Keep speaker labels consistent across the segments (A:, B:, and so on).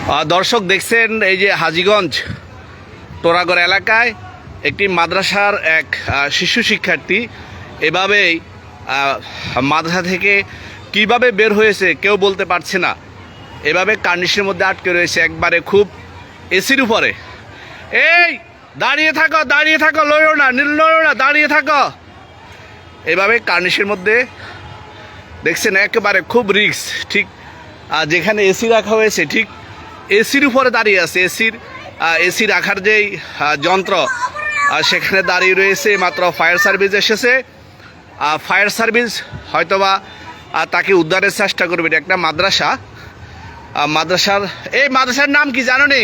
A: দর্শক দেখছেন এই যে হাজীগঞ্জ টোরাগড় এলাকায় একটি মাদ্রাসার এক শিশু শিক্ষার্থী এভাবেই মাদ্রাসা থেকে কিভাবে বের হয়েছে কেউ বলতে পারছে না। এভাবে কার্নিশের মধ্যে আটকে রয়েছে একবারে খুব এসির উপরে। এই দাঁড়িয়ে থাকো, দাঁড়িয়ে থাকো, লড়ো না, লড়ো না, দাঁড়িয়ে থাকো। এভাবে কার্নিশের মধ্যে দেখছেন একেবারে খুব রিস্ক। ঠিক যেখানে এসি রাখা হয়েছে ঠিক এসির উপরে দাঁড়িয়ে আছে। এসি রাখার যেই যন্ত্র সেখানে দাঁড়িয়ে রয়েছে। মাত্র ফায়ার সার্ভিস এসেছে। ফায়ার সার্ভিস হয়তোবা তাকে উদ্ধারের চেষ্টা করবে। এটা একটা মাদ্রাসা। এই মাদ্রাসার নাম কি জানো নি?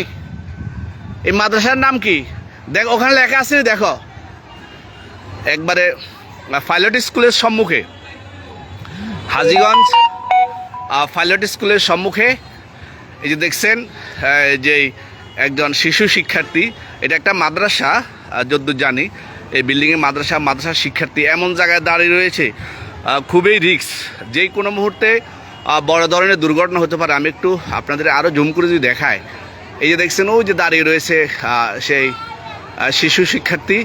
A: এই মাদ্রাসার নাম কি দেখ, ওখানে লেখা আছে, দেখো একবারে পাইলট স্কুলের সম্মুখে, হাজীগঞ্জ পাইলট স্কুলের সম্মুখে। এই যে দেখছেন যে একজন শিশু শিক্ষার্থী, এটা একটা মাদ্রাসা যদ্দূর জানি, এই বিল্ডিংয়ে মাদ্রাসার শিক্ষার্থী এমন জায়গায় দাঁড়িয়ে রয়েছে, খুবই রিস্ক। যেই কোনো মুহূর্তে বড় ধরনের দুর্ঘটনা হতে পারে। আমি একটু আপনাদের আরও জুম করে যদি দেখায়, এই যে দেখছেন ওই যে দাঁড়িয়ে রয়েছে সেই শিশু শিক্ষার্থী,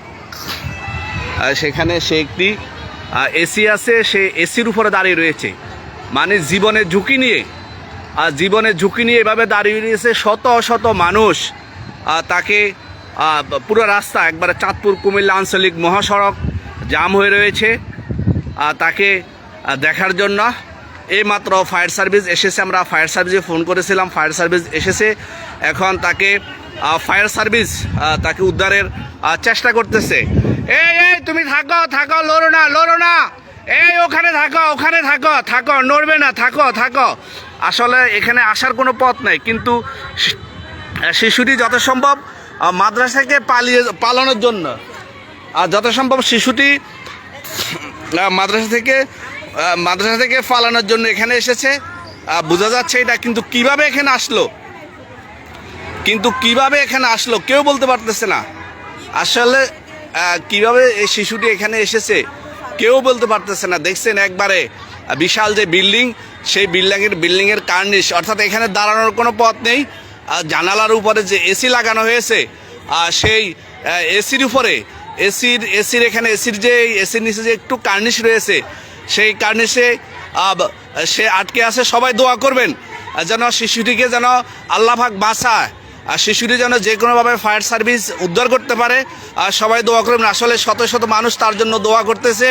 A: সেখানে সে একটি এসি আছে, সে এসির উপরে দাঁড়িয়ে রয়েছে। মানে জীবনের ঝুঁকি নিয়ে এভাবে দাঁড়িয়ে রয়েছে। শত শত মানুষ তাকে পুরো রাস্তা একবারে চাঁদপুর কুমিল্লা আঞ্চলিক মহাসড়ক জাম হয়ে রয়েছে তাকে দেখার জন্য। এইমাত্র ফায়ার সার্ভিস এসেছে। আমরা ফায়ার সার্ভিসে ফোন করেছিলাম, ফায়ার সার্ভিস এসেছে। এখন তাকে ফায়ার সার্ভিস তাকে উদ্ধারের চেষ্টা করতেছে। এই তুমি থাকো, লড়ো না। এই ওখানে থাকো, নড়বে না, থাকো। আসলে এখানে আসার কোনো পথ নেই, কিন্তু শিশুটি যত সম্ভব মাদ্রাসাকে পালানোর জন্য, যত সম্ভব শিশুটি মাদ্রাসা থেকে পালানোর জন্য এখানে এসেছে। বোঝা যাচ্ছে এটা, কিন্তু কিভাবে এখানে আসলো কেউ বলতে পারতেছে না। আসলে কিভাবে এই শিশুটি এখানে এসেছে কেউ বলতে পারতেছে না। দেখছেন একবারে বিশাল যে বিল্ডিং, সেই বিল্ডিংয়ের কার্নিশ, অর্থাৎ এখানে দাঁড়ানোর কোনো পথ নেই। জানালার উপরে যে এসি লাগানো হয়েছে, সেই এসির উপরে এসির এখানে এসির নিচে যে একটু কার্নিশ রয়েছে, সেই কার্নিশে সে আটকে আছে। সবাই দোয়া করবেন যেন শিশুটিকে যেন আল্লাহ পাক বাঁচায়, শিশুটি যেন যে কোনোভাবে ফায়ার সার্ভিস উদ্ধার করতে পারে। সবাই দোয়া করবেন। আসলে শত শত মানুষ তার জন্য দোয়া করতেছে।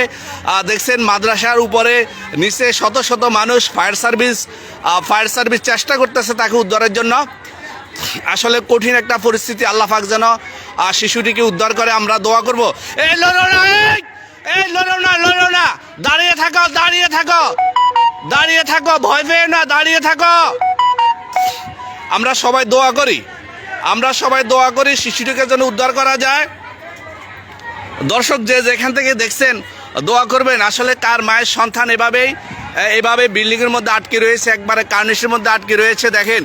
A: দেখছেন মাদ্রাসার উপরে নিচে শত শত মানুষ ফায়ার সার্ভিস চেষ্টা করতেছে তাকে উদ্ধারের জন্য। আসলে কঠিন একটা পরিস্থিতি। আল্লাহ পাক যেন শিশুটিকে উদ্ধার করে, আমরা দোয়া করব। এই লড়ো না, দাঁড়িয়ে থাকো, ভয় পেও না, দাঁড়িয়ে থাকো। আমরা সবাই দোয়া করি শিশুটিকে যেন উদ্ধার করা যায়। দর্শক যেখান থেকে দেখছেন দোয়া করবেন। আসলে কার মায়ের সন্তান এভাবে বিল্ডিংয়ের মধ্যে আটকে রয়েছে, একবারে কার্নিশের মধ্যে আটকে রয়েছে। দেখেন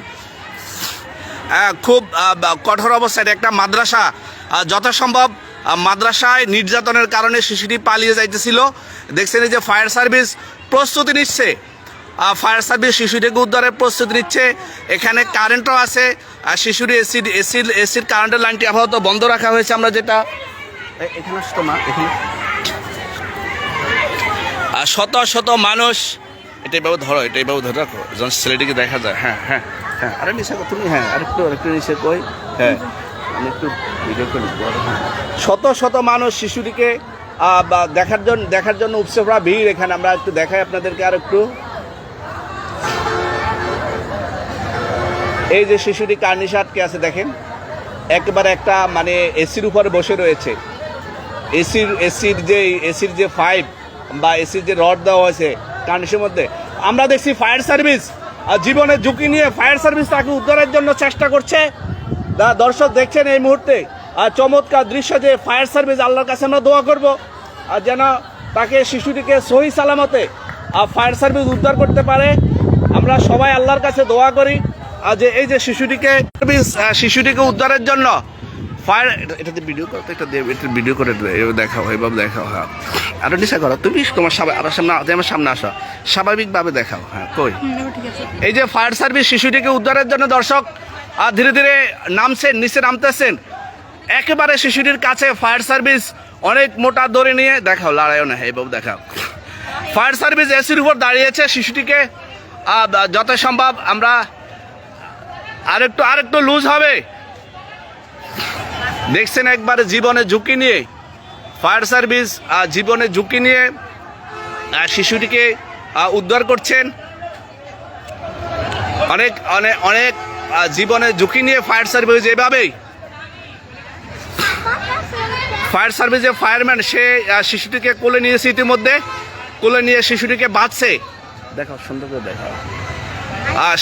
A: খুব কঠোর অবস্থায় একটা মাদ্রাসা। যথাসম্ভব মাদ্রাসায় নির্যাতনের কারণে শিশুটি পালিয়ে যাইতেছিল। দেখছেন এই যে ফায়ার সার্ভিস প্রস্তুতি নিচ্ছে, শিশুটিকে উদ্ধারের প্রস্তুতি নিচ্ছে। এখানে কারেন্টও আছে। শিশুটি এসির কারেন্টের লাইনটি আপাতত বন্ধ রাখা হয়েছে। আমরা যেটা এখানে আসতো মা, এখানে শত শত মানুষ, এটাই বাবু ধরো রাখো, যখন ছেলেটিকে দেখা যায়। হ্যাঁ আরে নিচে তুমি, আরেকটু নিচে কই, আমি একটু ভিডিও করে শত শত মানুষ শিশুটিকে দেখার জন্য উৎসবরা ভিড়। এখানে আমরা একটু দেখাই আপনাদেরকে আর একটু। এই যে শিশুটি কার্নিশে আটকে আছে, দেখেন একেবারে একটা মানে এসির উপরে বসে রয়েছে। এসির যে পাইপ বা এসির যে রড দেওয়া হয়েছে কার্নিশের মধ্যে। আমরা দেখছি ফায়ার সার্ভিস জীবনের ঝুঁকি নিয়ে ফায়ার সার্ভিস তাকে উদ্ধারের জন্য চেষ্টা করছে। দর্শক দেখছেন এই মুহূর্তে চমৎকার দৃশ্য, যে ফায়ার সার্ভিস, আল্লাহর কাছে আমরা দোয়া করব যেন তাকে শিশুটিকে সহি সালামতে ফায়ার সার্ভিস উদ্ধার করতে পারে। আমরা সবাই আল্লাহর কাছে দোয়া করি যে এই যে শিশুটিকে উদ্ধারের জন্য ফায়ার, এটাতে ভিডিও করো তো, ভিডিও করে দেখাও, এভাবে দেখাও। হ্যাঁ আরো নিশা করো, তুমি তোমার সামনে আসো, স্বাভাবিকভাবে দেখাও। হ্যাঁ কই এই যে ফায়ার সার্ভিস শিশুটিকে উদ্ধারের জন্য দর্শক ধীরে ধীরে নামছেন, নিচে নামতেছেন। একেবারে শিশুটির কাছে ফায়ার সার্ভিস অনেক মোটা দড়ি নিয়ে, দেখাও লড়াইও না, এই বাবু দেখাও। ফায়ার সার্ভিস এসির উপর দাঁড়িয়েছে। শিশুটিকে যত সম্ভব আমরা আরেকটু লুজ হবে। দেখছেন একবারে জীবনে ঝুঁকি নিয়ে ফায়ার সার্ভিস জীবনে ঝুঁকি নিয়ে শিশুটিকে উদ্ধার করছেন। অনেক অনেক অনেক জীবনে ঝুঁকি নিয়ে ফায়ার সার্ভিস এভাবেই ফায়ার সার্ভিসের ফায়ারম্যান সে শিশুটিকে কোলে নিয়েছে, ইতিমধ্যে কোলে নিয়ে শিশুটিকে বাঁচছে। দেখো সুন্দর করে দেখো,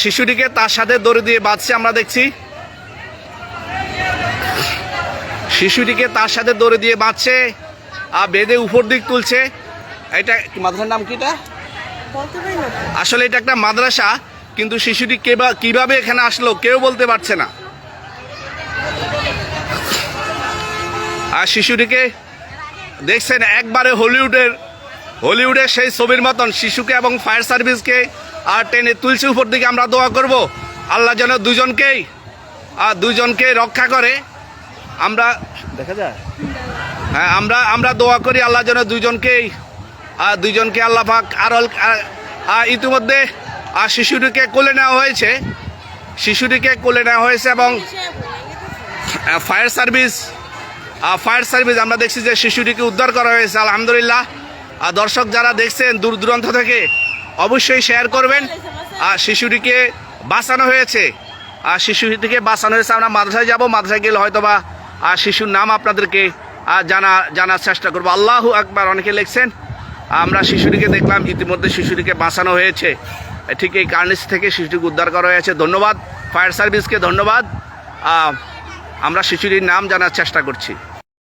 A: শিশুটিকে তার সাথে দড়ি দিয়ে বাঁচছে। আমরা দেখছি শিশুটিকে তার সাথে দড়ি দিয়ে বাঁচছে, বেঁধে উপর দিক তুলছে। এটা মাদ্রাসার নাম কিটা? আসলে এটা একটা মাদ্রাসা, কিন্তু শিশুটি কিভাবে এখানে আসলো কেউ বলতে পারছে না। আর শিশুটিকে দেখছেন একবারে হলিউডের সেই ছবির মতন শিশুকে এবং ফায়ার সার্ভিসকে আর টেনে তুলছে উপর দিকে। আমরা দোয়া করব আল্লাহ যেন দুজনকে রক্ষা করে। আমরা দেখা যায়, হ্যাঁ, আমরা দোয়া করি আল্লাহ যেন দুজনকে আল্লাহ পাক ইতিমধ্যে শিশুটিকে কোলে নেওয়া হয়েছে এবং ফায়ার সার্ভিস আমরা দেখছি যে শিশুটিকে উদ্ধার করা হয়েছে, আলহামদুলিল্লাহ। দর্শক যারা দেখছেন দূর দূরান্ত থেকে অবশ্যই শেয়ার করবেন। শিশুটিকে বাঁচানো হয়েছে, আমরা মাদ্রাসায় যাব, মাদ্রাসায় গেলে হয়তো বা শিশুর নাম আপনাদেরকে জানার চেষ্টা করবো। আল্লাহু আকবার। অনেকে লিখছেন, আমরা শিশুটিকে দেখলাম, ইতিমধ্যে শিশুটিকে বাঁচানো হয়েছে। ঠিক এই কার্নিস থেকে শিশুটিকে উদ্ধার করা হয়েছে। ধন্যবাদ ফায়ার সার্ভিসকে, ধন্যবাদ। আমরা শিশুটির নাম জানার চেষ্টা করছি।